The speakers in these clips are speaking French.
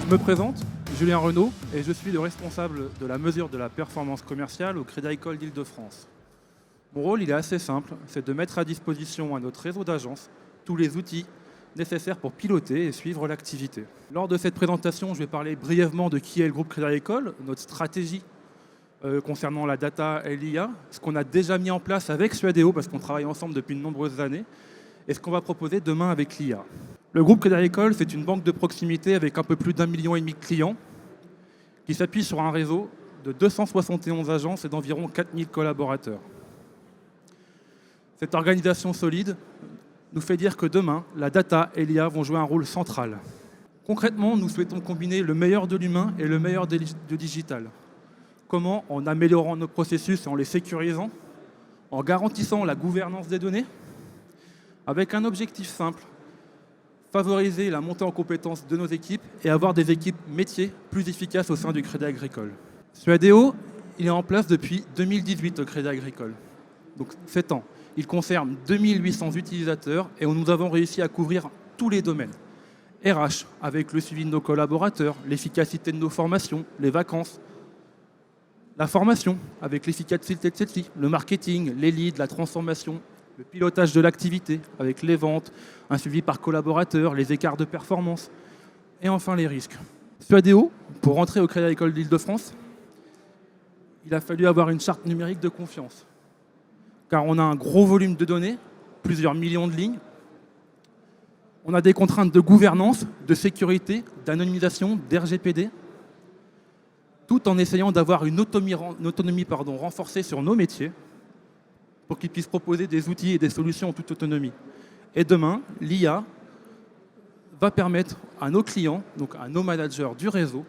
Je me présente, Julien Renaud, et je suis le responsable de la mesure de la performance commerciale au Crédit Agricole d'Île-de-France. Mon rôle, il est assez simple, c'est de mettre à disposition à notre réseau d'agences tous les outils nécessaires pour piloter et suivre l'activité. Lors de cette présentation, je vais parler brièvement de qui est le groupe Crédit Agricole, notre stratégie concernant la data et l'IA, ce qu'on a déjà mis en place avec Suadeo, parce qu'on travaille ensemble depuis de nombreuses années, et ce qu'on va proposer demain avec l'IA. Le groupe Crédit Agricole, c'est une banque de proximité avec un peu plus d'1,5 million de clients qui s'appuie sur un réseau de 271 agences et d'environ 4000 collaborateurs. Cette organisation solide nous fait dire que demain, la data et l'IA vont jouer un rôle central. Concrètement, nous souhaitons combiner le meilleur de l'humain et le meilleur du digital. Comment? En améliorant nos processus et en les sécurisant, en garantissant la gouvernance des données, avec un objectif simple, favoriser la montée en compétences de nos équipes et avoir des équipes métiers plus efficaces au sein du Crédit Agricole. Suadeo, il est en place depuis 2018 au Crédit Agricole, donc 7 ans. Il concerne 2800 utilisateurs et nous avons réussi à couvrir tous les domaines. RH, avec le suivi de nos collaborateurs, l'efficacité de nos formations, les vacances, la formation, avec l'efficacité de celle-ci, le marketing, les leads, la transformation, le pilotage de l'activité, avec les ventes, un suivi par collaborateurs, les écarts de performance, et enfin les risques. Suadeo, pour rentrer au Crédit Agricole d'Île-de-France, il a fallu avoir une charte numérique de confiance, car on a un gros volume de données, plusieurs millions de lignes. On a des contraintes de gouvernance, de sécurité, d'anonymisation, d'RGPD, tout en essayant d'avoir une autonomie renforcée sur nos métiers pour qu'ils puissent proposer des outils et des solutions en toute autonomie. Et demain, l'IA va permettre à nos clients, donc à nos managers du réseau,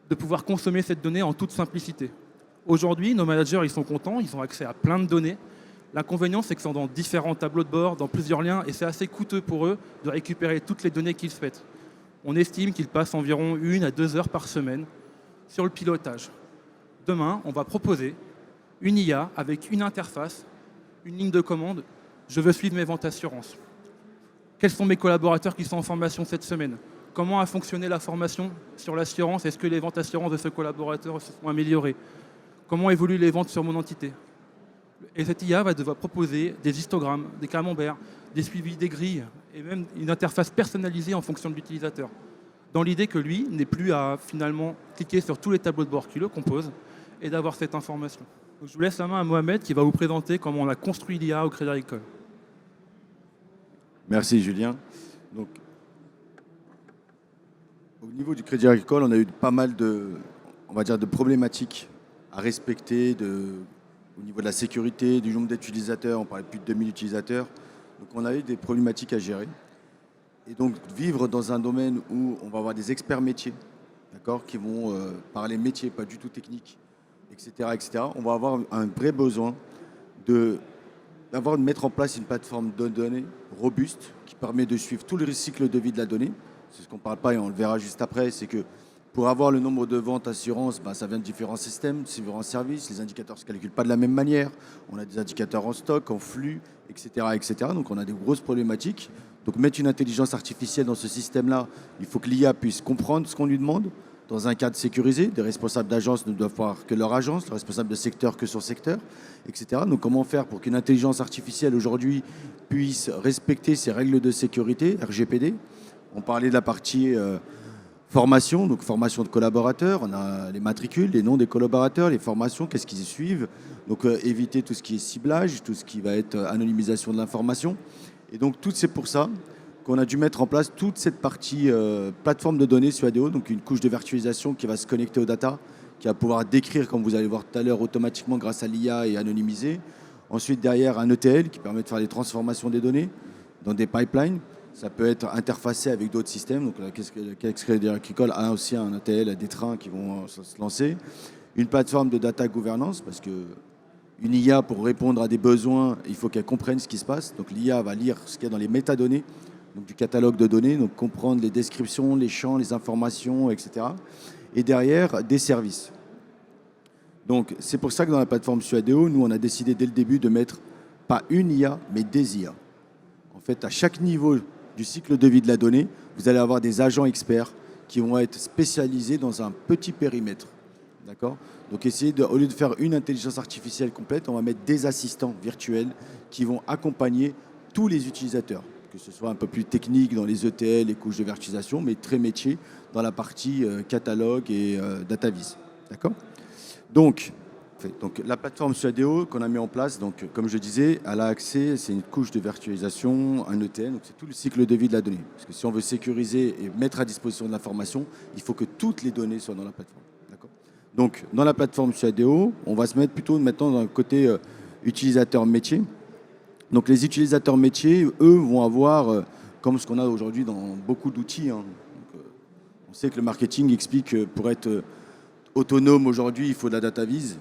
de pouvoir consommer cette donnée en toute simplicité. Aujourd'hui, nos managers, ils sont contents, ils ont accès à plein de données. L'inconvénient, c'est qu'ils sont dans différents tableaux de bord, dans plusieurs liens, et c'est assez coûteux pour eux de récupérer toutes les données qu'ils souhaitent. On estime qu'ils passent environ 1 à 2 heures par semaine sur le pilotage. Demain, on va proposer une IA avec une interface, une ligne de commande. Je veux suivre mes ventes assurances. Quels sont mes collaborateurs qui sont en formation cette semaine? Comment a fonctionné la formation sur l'assurance? Est-ce que les ventes assurances de ce collaborateur se sont améliorées? Comment évoluent les ventes sur mon entité? Et cette IA va devoir proposer des histogrammes, des camemberts, des suivis des grilles et même une interface personnalisée en fonction de l'utilisateur. Dans l'idée que lui n'ait plus à finalement cliquer sur tous les tableaux de bord qui le composent et d'avoir cette information. Donc, je vous laisse la main à Mohamed qui va vous présenter comment on a construit l'IA au Crédit Agricole. Merci Julien. Donc, au niveau du Crédit Agricole, on a eu pas mal de problématiques à respecter au niveau de la sécurité, du nombre d'utilisateurs. On parlait de plus de 2000 utilisateurs. Donc on a eu des problématiques à gérer. Et donc vivre dans un domaine où on va avoir des experts métiers, d'accord, qui vont parler métier, pas du tout technique, etc., on va avoir un vrai besoin de mettre en place une plateforme de données robuste qui permet de suivre tout le cycle de vie de la donnée. C'est ce qu'on ne parle pas et on le verra juste après, c'est que pour avoir le nombre de ventes assurances, ça vient de différents systèmes, différents services. Les indicateurs ne se calculent pas de la même manière. On a des indicateurs en stock, en flux, etc. Donc on a des grosses problématiques. Donc mettre une intelligence artificielle dans ce système-là, il faut que l'IA puisse comprendre ce qu'on lui demande dans un cadre sécurisé. Des responsables d'agence ne doivent voir que leur agence, le responsable de secteur que son secteur, etc. Donc comment faire pour qu'une intelligence artificielle aujourd'hui puisse respecter ces règles de sécurité, RGPD? On parlait de la partie formation, donc formation de collaborateurs, on a les matricules, les noms des collaborateurs, les formations, qu'est-ce qu'ils suivent. Donc éviter tout ce qui est ciblage, tout ce qui va être anonymisation de l'information. Et donc tout c'est pour ça qu'on a dû mettre en place toute cette partie plateforme de données Suadeo, donc une couche de virtualisation qui va se connecter aux data, qui va pouvoir décrire, comme vous allez voir tout à l'heure, automatiquement grâce à l'IA et anonymiser. Ensuite, derrière, un ETL qui permet de faire des transformations des données dans des pipelines. Ça peut être interfacé avec d'autres systèmes. Donc, la Caisse Crédit Agricole a aussi un ETL, des trains qui vont se lancer. Une plateforme de data gouvernance, parce qu'une IA, pour répondre à des besoins, il faut qu'elle comprenne ce qui se passe. Donc, l'IA va lire ce qu'il y a dans les métadonnées, donc du catalogue de données, donc comprendre les descriptions, les champs, les informations, etc. Et derrière, des services. Donc, c'est pour ça que dans la plateforme Suadeo, nous, on a décidé dès le début de mettre pas une IA, mais des IA. En fait, à chaque niveau du cycle de vie de la donnée, vous allez avoir des agents experts qui vont être spécialisés dans un petit périmètre. D'accord ? Donc au lieu de faire une intelligence artificielle complète, on va mettre des assistants virtuels qui vont accompagner tous les utilisateurs, que ce soit un peu plus technique dans les ETL, les couches de virtualisation, mais très métier dans la partie catalogue et data-vis. D'accord ? Donc, la plateforme Suadeo qu'on a mis en place, donc, comme je disais, elle a accès, c'est une couche de virtualisation, un ETL, donc c'est tout le cycle de vie de la donnée. Parce que si on veut sécuriser et mettre à disposition de l'information, il faut que toutes les données soient dans la plateforme. D'accord ? Donc, dans la plateforme Suadeo, on va se mettre plutôt maintenant dans le côté utilisateur métier. Donc, les utilisateurs métiers, eux, vont avoir, comme ce qu'on a aujourd'hui dans beaucoup d'outils, hein. Donc, on sait que le marketing explique que pour être autonome aujourd'hui, il faut de la data vis.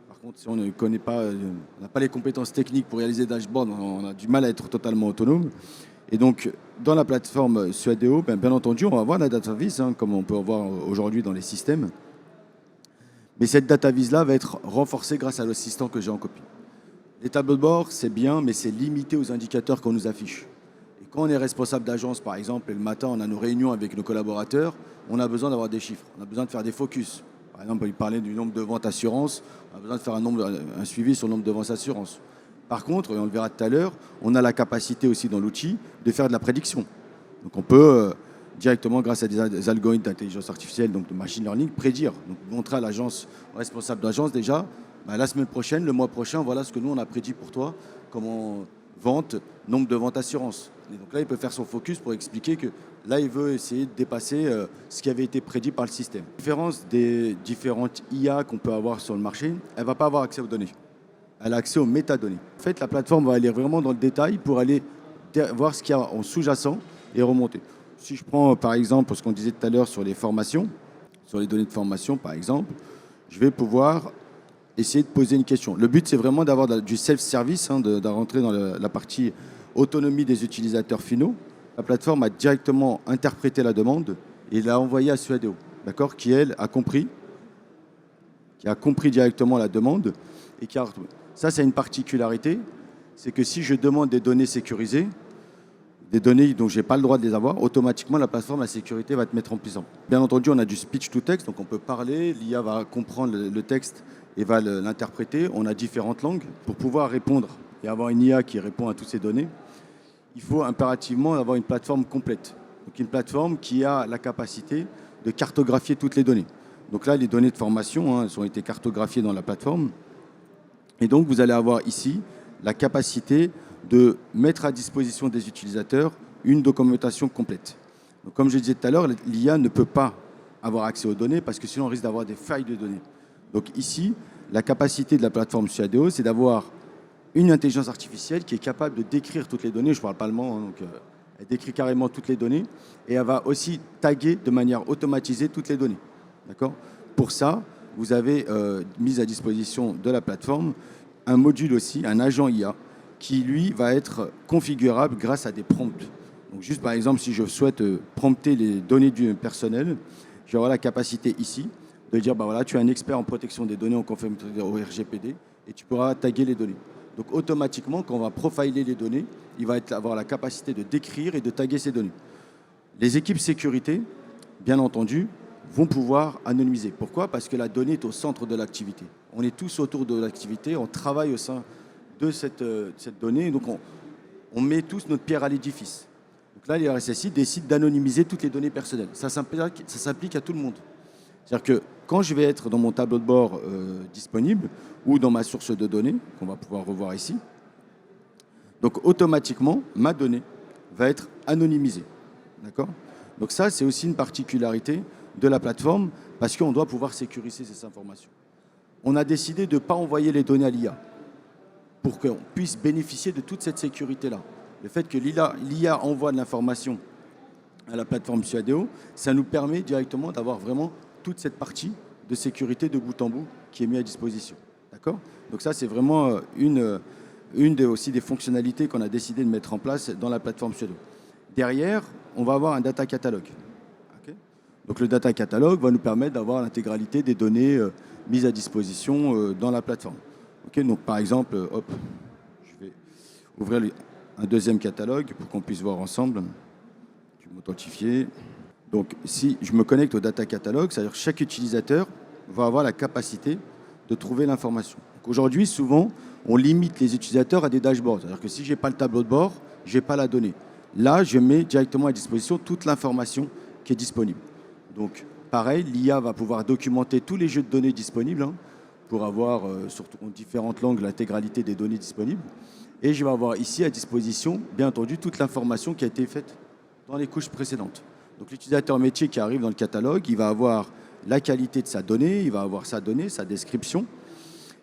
Par contre, si on ne connaît pas, on n'a pas les compétences techniques pour réaliser des dashboards, on a du mal à être totalement autonome. Et donc, dans la plateforme Suadeo, bien entendu, on va avoir la data vis, hein, comme on peut en voir aujourd'hui dans les systèmes. Mais cette data vis-là va être renforcée grâce à l'assistant que j'ai en copie. Les tableaux de bord, c'est bien, mais c'est limité aux indicateurs qu'on nous affiche. Et quand on est responsable d'agence, par exemple, et le matin, on a nos réunions avec nos collaborateurs, on a besoin d'avoir des chiffres, on a besoin de faire des focus. Par exemple, il parlait du nombre de ventes assurance, on a besoin de faire un suivi sur le nombre de ventes assurance. Par contre, et on le verra tout à l'heure, on a la capacité aussi dans l'outil de faire de la prédiction. Donc on peut directement, grâce à des algorithmes d'intelligence artificielle, donc de machine learning, prédire. Donc montrer à l'agence, au responsable d'agence déjà, la semaine prochaine, le mois prochain, voilà ce que nous on a prédit pour toi, comment vente, nombre de ventes assurance. Et donc là, il peut faire son focus pour expliquer que là, il veut essayer de dépasser ce qui avait été prédit par le système. La différence des différentes IA qu'on peut avoir sur le marché, elle ne va pas avoir accès aux données. Elle a accès aux métadonnées. En fait, la plateforme va aller vraiment dans le détail pour aller voir ce qu'il y a en sous-jacent et remonter. Si je prends par exemple ce qu'on disait tout à l'heure sur les formations, sur les données de formation par exemple, je vais pouvoir essayer de poser une question. Le but, c'est vraiment d'avoir du self-service, hein, de rentrer dans la partie autonomie des utilisateurs finaux. La plateforme a directement interprété la demande et l'a envoyée à Suadeo, d'accord, qui, elle, a compris directement la demande et qui a retrouvé. Ça, c'est une particularité, c'est que si je demande des données sécurisées, des données dont je n'ai pas le droit de les avoir, automatiquement, la plateforme, la sécurité va te mettre en puissance. Bien entendu, on a du speech to text, donc on peut parler, l'IA va comprendre le texte et va l'interpréter. On a différentes langues. Pour pouvoir répondre et avoir une IA qui répond à toutes ces données, il faut impérativement avoir une plateforme complète. Donc une plateforme qui a la capacité de cartographier toutes les données. Donc là, les données de formation, elles ont été cartographiées dans la plateforme. Et donc, vous allez avoir ici la capacité de mettre à disposition des utilisateurs une documentation complète. Donc, comme je disais tout à l'heure, l'IA ne peut pas avoir accès aux données parce que sinon on risque d'avoir des failles de données. Donc ici, la capacité de la plateforme Suadeo, c'est d'avoir une intelligence artificielle qui est capable de décrire toutes les données. Je ne parle pas allemand, donc elle décrit carrément toutes les données et elle va aussi taguer de manière automatisée toutes les données. D'accord ? Pour ça, vous avez mis à disposition de la plateforme un module aussi, un agent IA, qui lui va être configurable grâce à des prompts. Donc juste par exemple, si je souhaite prompter les données du personnel, j'aurai la capacité ici de dire, voilà, tu es un expert en protection des données en conformité au RGPD et tu pourras taguer les données. Donc automatiquement, quand on va profiler les données, il va avoir la capacité de décrire et de taguer ces données. Les équipes sécurité, bien entendu, vont pouvoir anonymiser. Pourquoi ? Parce que la donnée est au centre de l'activité. On est tous autour de l'activité, on travaille au sein de cette donnée, donc on met tous notre pierre à l'édifice. Donc là, les RSSI décident d'anonymiser toutes les données personnelles. Ça s'applique à tout le monde. C'est-à-dire que quand je vais être dans mon tableau de bord disponible ou dans ma source de données, qu'on va pouvoir revoir ici, donc automatiquement, ma donnée va être anonymisée. D'accord ? Donc ça, c'est aussi une particularité de la plateforme parce qu'on doit pouvoir sécuriser ces informations. On a décidé de ne pas envoyer les données à l'IA pour qu'on puisse bénéficier de toute cette sécurité-là. Le fait que l'IA envoie de l'information à la plateforme Suadeo, ça nous permet directement d'avoir vraiment toute cette partie de sécurité de bout en bout qui est mise à disposition. D'accord ? Donc ça, c'est vraiment aussi des fonctionnalités qu'on a décidé de mettre en place dans la plateforme Suadeo. Derrière, on va avoir un data catalogue. Okay ? Donc le data catalogue va nous permettre d'avoir l'intégralité des données mises à disposition dans la plateforme. Okay ? Donc par exemple, je vais ouvrir un deuxième catalogue pour qu'on puisse voir ensemble. Je vais m'authentifier. Donc, si je me connecte au data catalogue, c'est-à-dire que chaque utilisateur va avoir la capacité de trouver l'information. Donc, aujourd'hui, souvent, on limite les utilisateurs à des dashboards. C'est-à-dire que si je n'ai pas le tableau de bord, je n'ai pas la donnée. Là, je mets directement à disposition toute l'information qui est disponible. Donc, pareil, l'IA va pouvoir documenter tous les jeux de données disponibles pour avoir, surtout en différentes langues, l'intégralité des données disponibles. Et je vais avoir ici à disposition, bien entendu, toute l'information qui a été faite dans les couches précédentes. Donc, l'utilisateur métier qui arrive dans le catalogue, il va avoir la qualité de sa donnée, il va avoir sa donnée, sa description.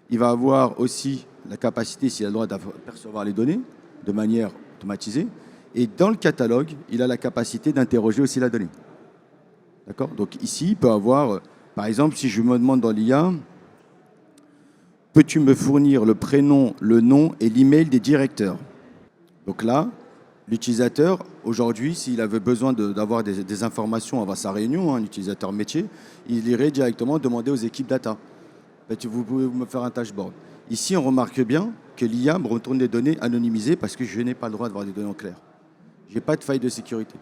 Il va avoir aussi la capacité, s'il a le droit d'apercevoir les données de manière automatisée. Et dans le catalogue, il a la capacité d'interroger aussi la donnée. D'accord ? Donc ici, il peut avoir, par exemple, si je me demande dans l'IA, peux-tu me fournir le prénom, le nom et l'email des directeurs ? Donc là, l'utilisateur, aujourd'hui, s'il avait besoin d'avoir des informations avant sa réunion, un utilisateur métier, il irait directement demander aux équipes data. Vous pouvez me faire un dashboard. Ici, on remarque bien que l'IA me retourne des données anonymisées parce que je n'ai pas le droit d'avoir des données en clair. Je n'ai pas de faille de sécurité.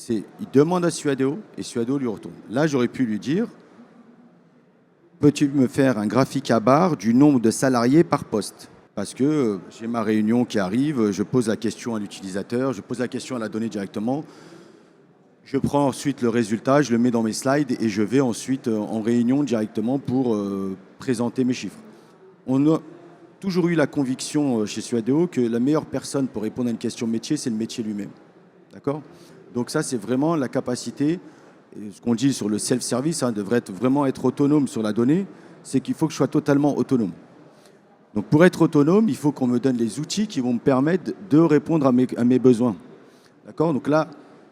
Il demande à Suadeo et Suadeo lui retourne. Là, j'aurais pu lui dire, peux-tu me faire un graphique à barre du nombre de salariés par poste ? Parce que j'ai ma réunion qui arrive, je pose la question à l'utilisateur, je pose la question à la donnée directement. Je prends ensuite le résultat, je le mets dans mes slides et je vais ensuite en réunion directement pour présenter mes chiffres. On a toujours eu la conviction chez Suadeo que la meilleure personne pour répondre à une question métier, c'est le métier lui-même. D'accord ? Donc ça, c'est vraiment la capacité, et ce qu'on dit sur le self-service, devrait vraiment être autonome sur la donnée, c'est qu'il faut que je sois totalement autonome. Donc pour être autonome, il faut qu'on me donne les outils qui vont me permettre de répondre à mes besoins. D'accord ? Donc là,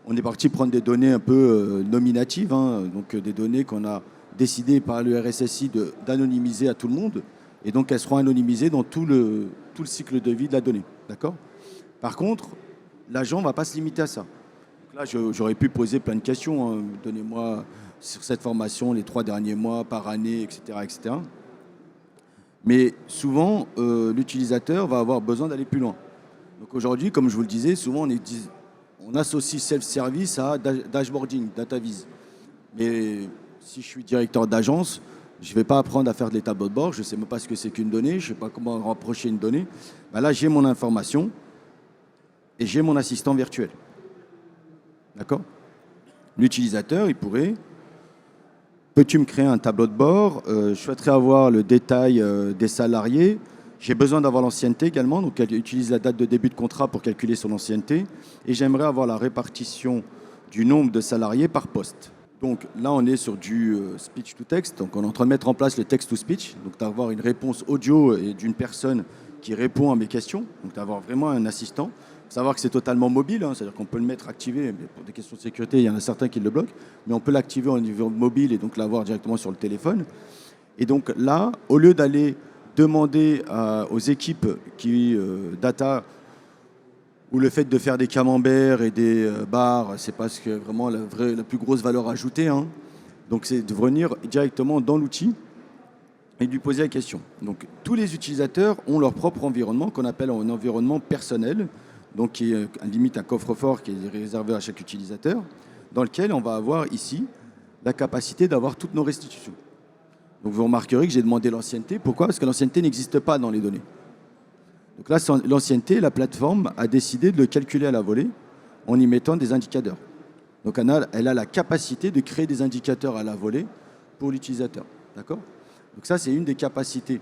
on est parti prendre des données un peu nominatives, donc des données qu'on a décidé par le RSSI d'anonymiser à tout le monde. Et donc, elles seront anonymisées dans tout le cycle de vie de la donnée. D'accord ? Par contre, l'agent ne va pas se limiter à ça. Donc là, j'aurais pu poser plein de questions. Donnez-moi sur cette formation les 3 derniers mois, par année, etc. etc. Mais souvent, l'utilisateur va avoir besoin d'aller plus loin. Donc aujourd'hui, comme je vous le disais, souvent on associe self-service à dashboarding, data viz. Mais si je suis directeur d'agence, je ne vais pas apprendre à faire des tableaux de bord, je ne sais même pas ce que c'est qu'une donnée, je ne sais pas comment rapprocher une donnée. Ben là, j'ai mon information et j'ai mon assistant virtuel. D'accord ? L'utilisateur, il pourrait... Peux-tu me créer un tableau de bord ? Je souhaiterais avoir le détail des salariés. J'ai besoin d'avoir l'ancienneté également, donc elle utilise la date de début de contrat pour calculer son ancienneté. Et j'aimerais avoir la répartition du nombre de salariés par poste. Donc là, on est sur du speech to text. Donc on est en train de mettre en place le text to speech. Donc d'avoir une réponse audio et d'une personne qui répond à mes questions. Donc d'avoir vraiment un assistant. Il faut savoir que c'est totalement mobile. C'est-à-dire qu'on peut le mettre activé. Mais pour des questions de sécurité, il y en a certains qui le bloquent. Mais on peut l'activer au niveau mobile et donc l'avoir directement sur le téléphone. Et donc là, au lieu d'aller demander aux équipes data où le fait de faire des camemberts et des bars, c'est pas vraiment la plus grosse valeur ajoutée. Donc c'est de venir directement dans l'outil et de lui poser la question. Donc tous les utilisateurs ont leur propre environnement qu'on appelle un environnement personnel, donc qui est limite un coffre-fort qui est réservé à chaque utilisateur, dans lequel on va avoir ici la capacité d'avoir toutes nos restitutions. Donc vous remarquerez que j'ai demandé l'ancienneté. Pourquoi ? Parce que l'ancienneté n'existe pas dans les données. Donc là, l'ancienneté, la plateforme a décidé de le calculer à la volée en y mettant des indicateurs. Donc elle a la capacité de créer des indicateurs à la volée pour l'utilisateur. D'accord ? Donc ça, c'est une des capacités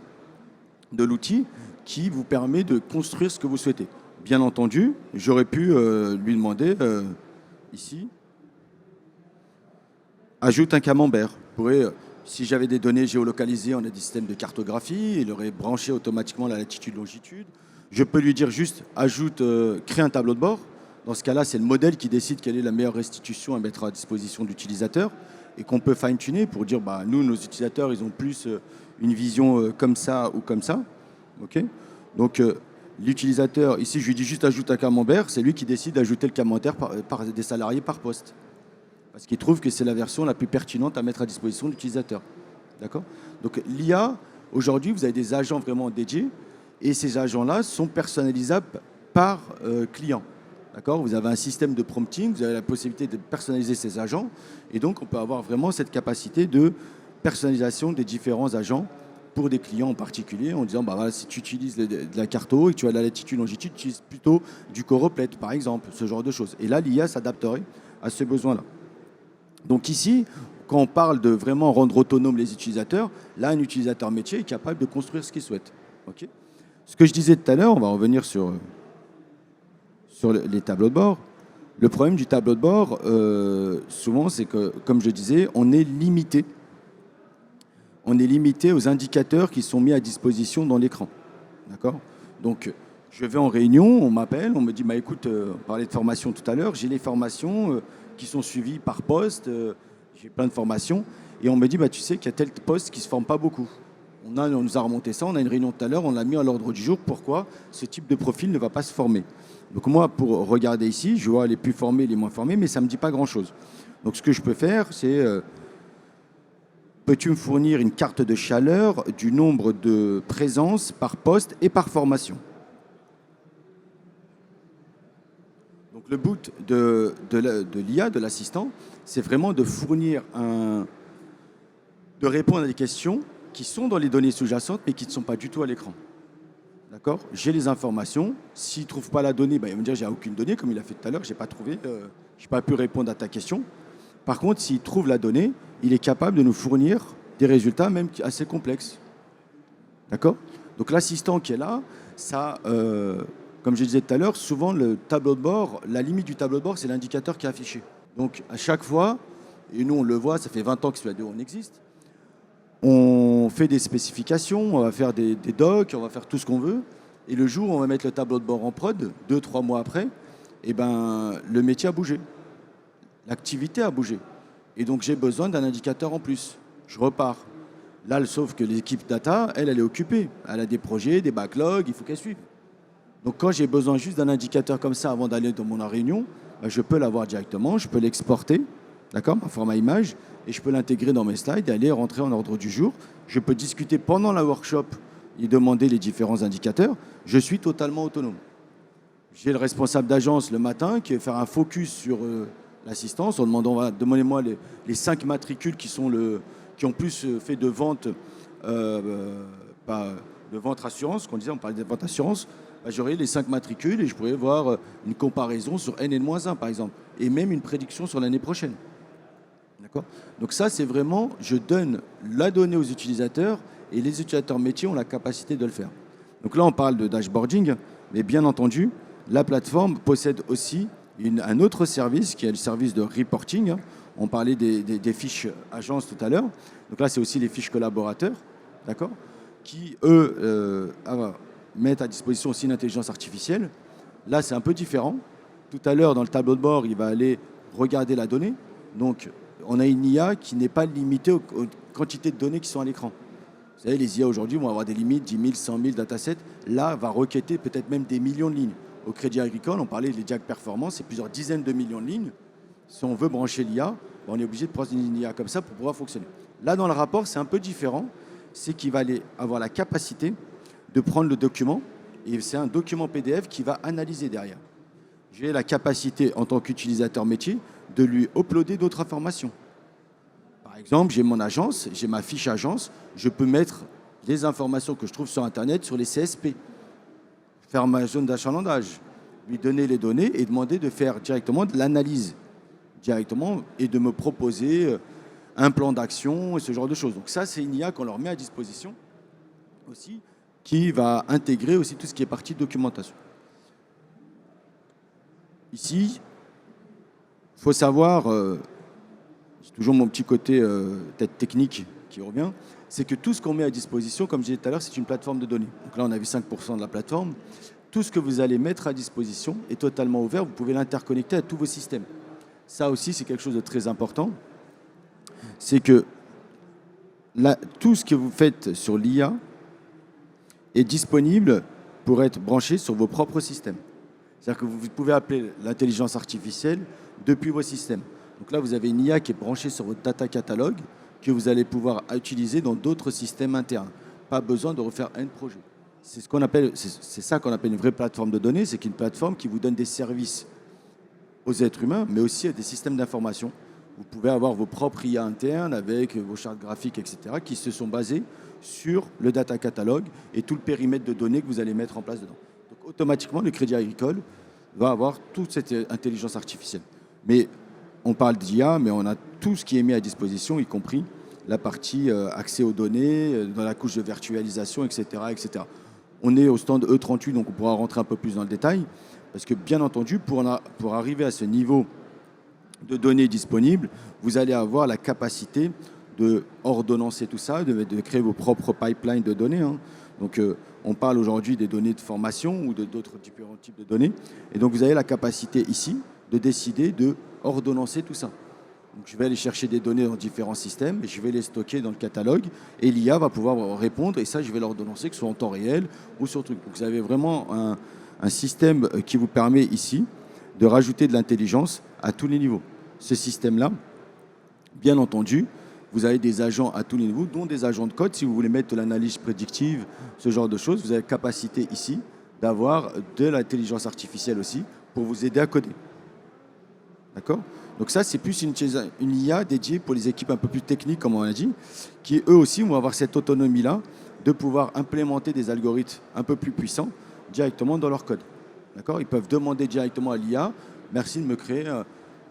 de l'outil qui vous permet de construire ce que vous souhaitez. Bien entendu, j'aurais pu lui demander ici, ajoute un camembert. Si j'avais des données géolocalisées, on a des systèmes de cartographie, il aurait branché automatiquement la latitude-longitude. Je peux lui dire juste, crée un tableau de bord. Dans ce cas-là, c'est le modèle qui décide quelle est la meilleure restitution à mettre à disposition de l'utilisateur et qu'on peut fine-tuner pour dire, nous, nos utilisateurs, ils ont plus une vision comme ça ou comme ça. Okay ? Donc, l'utilisateur, ici, je lui dis juste ajoute un camembert, c'est lui qui décide d'ajouter le camembert par des salariés par poste. Parce qu'il trouve que c'est la version la plus pertinente à mettre à disposition de l'utilisateur. D'accord ? Donc l'IA, aujourd'hui, vous avez des agents vraiment dédiés et ces agents-là sont personnalisables par client. D'accord ? Vous avez un système de prompting, vous avez la possibilité de personnaliser ces agents. Et donc, on peut avoir vraiment cette capacité de personnalisation des différents agents pour des clients en particulier, en disant, bah, voilà, si tu utilises de la carto et que tu as la latitude, longitude, tu utilises plutôt du coroplète, par exemple, ce genre de choses. Et là, l'IA s'adapterait à ce besoin-là. Donc ici, quand on parle de vraiment rendre autonomes les utilisateurs, là, un utilisateur métier est capable de construire ce qu'il souhaite. Okay ? Ce que je disais tout à l'heure, on va revenir sur les tableaux de bord. Le problème du tableau de bord, souvent, c'est que, comme je disais, on est limité. On est limité aux indicateurs qui sont mis à disposition dans l'écran. D'accord ? Donc, je vais en réunion, on m'appelle, on me dit, bah, écoute, on parlait de formation tout à l'heure, j'ai les formations qui sont suivies par poste, j'ai plein de formations, et on me dit, bah, tu sais qu'il y a tel poste qui ne se forme pas beaucoup. On nous a remonté ça, on a une réunion tout à l'heure, on l'a mis à l'ordre du jour. Pourquoi ce type de profil ne va pas se former? Donc moi, pour regarder ici, je vois les plus formés, les moins formés, mais ça ne me dit pas grand-chose. Donc ce que je peux faire, c'est... peux-tu me fournir une carte de chaleur du nombre de présences par poste et par formation? Donc le but de l'IA, de l'assistant, c'est vraiment de fournir de répondre à des questions qui sont dans les données sous-jacentes, mais qui ne sont pas du tout à l'écran. D'accord ? J'ai les informations. S'il ne trouve pas la donnée, ben, il va me dire j'ai aucune donnée, comme il a fait tout à l'heure, je n'ai pas trouvé, je n'ai pas pu répondre à ta question. Par contre, s'il trouve la donnée, il est capable de nous fournir des résultats même assez complexes. D'accord ? Donc l'assistant qui est là, ça, comme je disais tout à l'heure, souvent le tableau de bord, la limite du tableau de bord, c'est l'indicateur qui est affiché. Donc à chaque fois, et nous on le voit, ça fait 20 ans que Studio on existe, on fait des spécifications, on va faire des docs, on va faire tout ce qu'on veut. Et le jour où on va mettre le tableau de bord en prod, 2-3 mois après, eh ben, le métier a bougé. L'activité a bougé. Et donc j'ai besoin d'un indicateur en plus. Je repars. Là, sauf que l'équipe data, elle est occupée. Elle a des projets, des backlogs, il faut qu'elle suive. Donc quand j'ai besoin juste d'un indicateur comme ça avant d'aller dans mon réunion, ben, je peux l'avoir directement, je peux l'exporter, d'accord, en format image, et je peux l'intégrer dans mes slides et aller rentrer en ordre du jour. Je peux discuter pendant la workshop et demander les différents indicateurs. Je suis totalement autonome. J'ai le responsable d'agence le matin qui va faire un focus sur l'assistance en demandant, voilà, demandez-moi les 5 matricules qui ont plus fait de vente, de vente assurance, qu'on disait, on parlait de vente assurance. Bah, j'aurai les 5 matricules et je pourrais voir une comparaison sur N-1 par exemple, et même une prédiction sur l'année prochaine. D'accord ? Donc ça, c'est vraiment, je donne la donnée aux utilisateurs et les utilisateurs métiers ont la capacité de le faire. Donc là, on parle de dashboarding, mais bien entendu, la plateforme possède aussi un autre service qui est le service de reporting. On parlait des fiches agences tout à l'heure. Donc là, c'est aussi les fiches collaborateurs, d'accord, qui, eux, mettent à disposition aussi une intelligence artificielle. Là, c'est un peu différent. Tout à l'heure, dans le tableau de bord, il va aller regarder la donnée. Donc, on a une IA qui n'est pas limitée aux quantités de données qui sont à l'écran. Vous savez, les IA aujourd'hui vont avoir des limites, 10 000, 100 000 datasets. Là, va requêter peut-être même des millions de lignes. Au Crédit Agricole, on parlait des Diag Performance, c'est plusieurs dizaines de millions de lignes. Si on veut brancher l'IA, on est obligé de prendre une IA comme ça pour pouvoir fonctionner. Là, dans le rapport, c'est un peu différent. C'est qu'il va aller avoir la capacité de prendre le document, et c'est un document PDF qui va analyser derrière. J'ai la capacité, en tant qu'utilisateur métier, de lui uploader d'autres informations. Par exemple, j'ai mon agence, j'ai ma fiche agence, je peux mettre les informations que je trouve sur Internet sur les CSP, faire ma zone d'achalandage, lui donner les données et demander de faire directement de l'analyse directement et de me proposer un plan d'action et ce genre de choses. Donc ça, c'est une IA qu'on leur met à disposition aussi, qui va intégrer aussi tout ce qui est partie de documentation. Ici, il faut savoir, c'est toujours mon petit côté peut-être technique qui revient, c'est que tout ce qu'on met à disposition, comme je disais tout à l'heure, c'est une plateforme de données. Donc là, on a vu 5% de la plateforme. Tout ce que vous allez mettre à disposition est totalement ouvert. Vous pouvez l'interconnecter à tous vos systèmes. Ça aussi, c'est quelque chose de très important. C'est que tout ce que vous faites sur l'IA est disponible pour être branché sur vos propres systèmes. C'est-à-dire que vous pouvez appeler l'intelligence artificielle depuis vos systèmes. Donc là, vous avez une IA qui est branchée sur votre data catalogue que vous allez pouvoir utiliser dans d'autres systèmes internes. Pas besoin de refaire un projet. C'est ça qu'on appelle une vraie plateforme de données. C'est une plateforme qui vous donne des services aux êtres humains, mais aussi à des systèmes d'information. Vous pouvez avoir vos propres IA internes avec vos chartes graphiques, etc., qui se sont basées sur le data catalogue et tout le périmètre de données que vous allez mettre en place dedans. Donc automatiquement, le Crédit Agricole va avoir toute cette intelligence artificielle. Mais on parle d'IA, mais on a tout ce qui est mis à disposition, y compris la partie accès aux données, dans la couche de virtualisation, etc., etc. On est au stand E38, donc on pourra rentrer un peu plus dans le détail, parce que bien entendu, pour arriver à ce niveau de données disponibles, vous allez avoir la capacité de ordonnancer tout ça, de créer vos propres pipelines de données. Hein. Donc, on parle aujourd'hui des données de formation ou d'autres différents types de données. Et donc, vous avez la capacité ici de décider de ordonnancer tout ça. Donc, je vais aller chercher des données dans différents systèmes et je vais les stocker dans le catalogue. Et l'IA va pouvoir répondre et ça, je vais l'ordonnancer, que ce soit en temps réel ou sur truc. Donc, vous avez vraiment un système qui vous permet ici de rajouter de l'intelligence à tous les niveaux. Ce système-là, bien entendu, vous avez des agents à tous les niveaux, dont des agents de code. Si vous voulez mettre de l'analyse prédictive, ce genre de choses, vous avez la capacité ici d'avoir de l'intelligence artificielle aussi pour vous aider à coder. D'accord ? Donc ça, c'est plus une IA dédiée pour les équipes un peu plus techniques, comme on a dit, qui eux aussi vont avoir cette autonomie-là de pouvoir implémenter des algorithmes un peu plus puissants directement dans leur code. D'accord ? Ils peuvent demander directement à l'IA, merci de me créer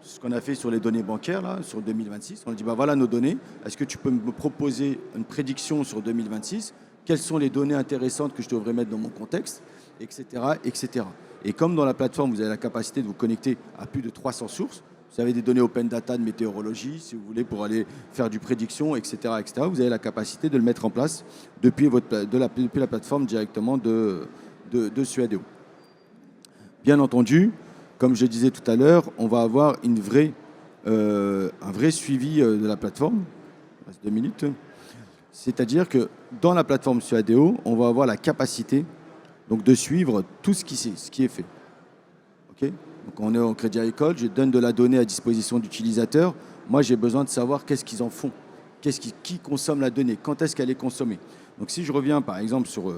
ce qu'on a fait sur les données bancaires, là, sur 2026. On a dit, bah voilà nos données, est-ce que tu peux me proposer une prédiction sur 2026 ? Quelles sont les données intéressantes que je devrais mettre dans mon contexte, etc., etc. Et comme dans la plateforme, vous avez la capacité de vous connecter à plus de 300 sources, vous avez des données open data de météorologie, si vous voulez, pour aller faire du prédiction, etc., etc. Vous avez la capacité de le mettre en place depuis la plateforme directement de Suadeo. Bien entendu, comme je disais tout à l'heure, on va avoir un vrai suivi de la plateforme. Il reste 2 minutes. C'est-à-dire que dans la plateforme Suadeo, on va avoir la capacité donc, de suivre tout ce qui est fait. Okay ? Donc on est au Crédit Agricole, je donne de la donnée à disposition d'utilisateurs. Moi, j'ai besoin de savoir qu'est-ce qu'ils en font, qui consomme la donnée, quand est-ce qu'elle est consommée. Donc si je reviens par exemple sur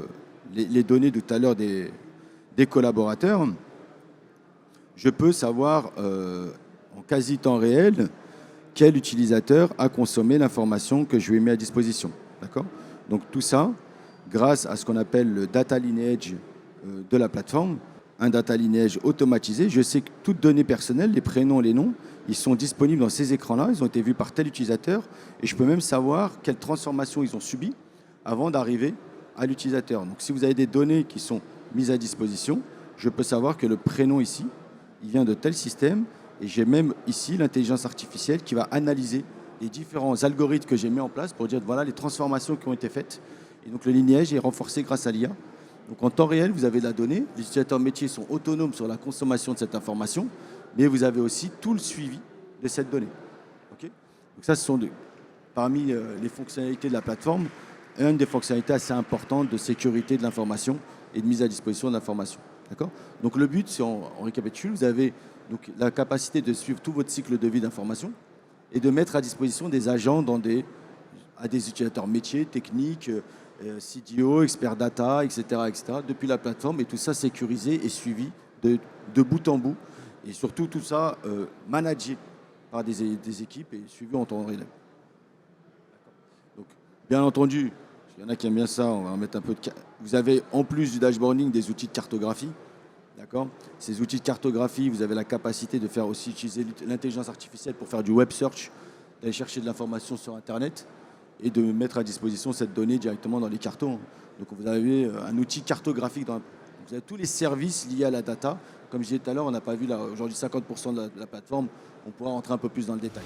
les données de tout à l'heure des collaborateurs, je peux savoir en quasi temps réel quel utilisateur a consommé l'information que je lui ai mis à disposition. D'accord ? Donc tout ça, grâce à ce qu'on appelle le data lineage de la plateforme, un data lineage automatisé. Je sais que toutes données personnelles, les prénoms, les noms, ils sont disponibles dans ces écrans-là, ils ont été vus par tel utilisateur, et je peux même savoir quelle transformation ils ont subi avant d'arriver à l'utilisateur. Donc si vous avez des données qui sont mises à disposition, je peux savoir que le prénom ici, il vient de tel système, et j'ai même ici l'intelligence artificielle qui va analyser les différents algorithmes que j'ai mis en place pour dire voilà les transformations qui ont été faites. Et donc le lignage est renforcé grâce à l'IA. Donc en temps réel, vous avez la donnée, les utilisateurs métiers sont autonomes sur la consommation de cette information, mais vous avez aussi tout le suivi de cette donnée. Okay ? Donc ça, ce sont parmi les fonctionnalités de la plateforme, une des fonctionnalités assez importantes de sécurité de l'information et de mise à disposition de l'information. D'accord ? Donc le but, si on récapitule, vous avez donc la capacité de suivre tout votre cycle de vie d'information et de mettre à disposition des agents à des utilisateurs métiers, techniques, CDO, expert data, etc., depuis la plateforme, et tout ça sécurisé et suivi de bout en bout, et surtout tout ça managé par des équipes et suivi en temps réel. Donc, bien entendu, il y en a qui aiment bien ça, on va en mettre un peu de... Vous avez en plus du dashboarding des outils de cartographie, d'accord ? Ces outils de cartographie, vous avez la capacité de faire aussi utiliser l'intelligence artificielle pour faire du web search, d'aller chercher de l'information sur Internet, et de mettre à disposition cette donnée directement dans les cartons. Donc vous avez un outil cartographique. Vous avez tous les services liés à la data. Comme je disais tout à l'heure, on n'a pas vu aujourd'hui 50% de la plateforme. On pourra rentrer un peu plus dans le détail.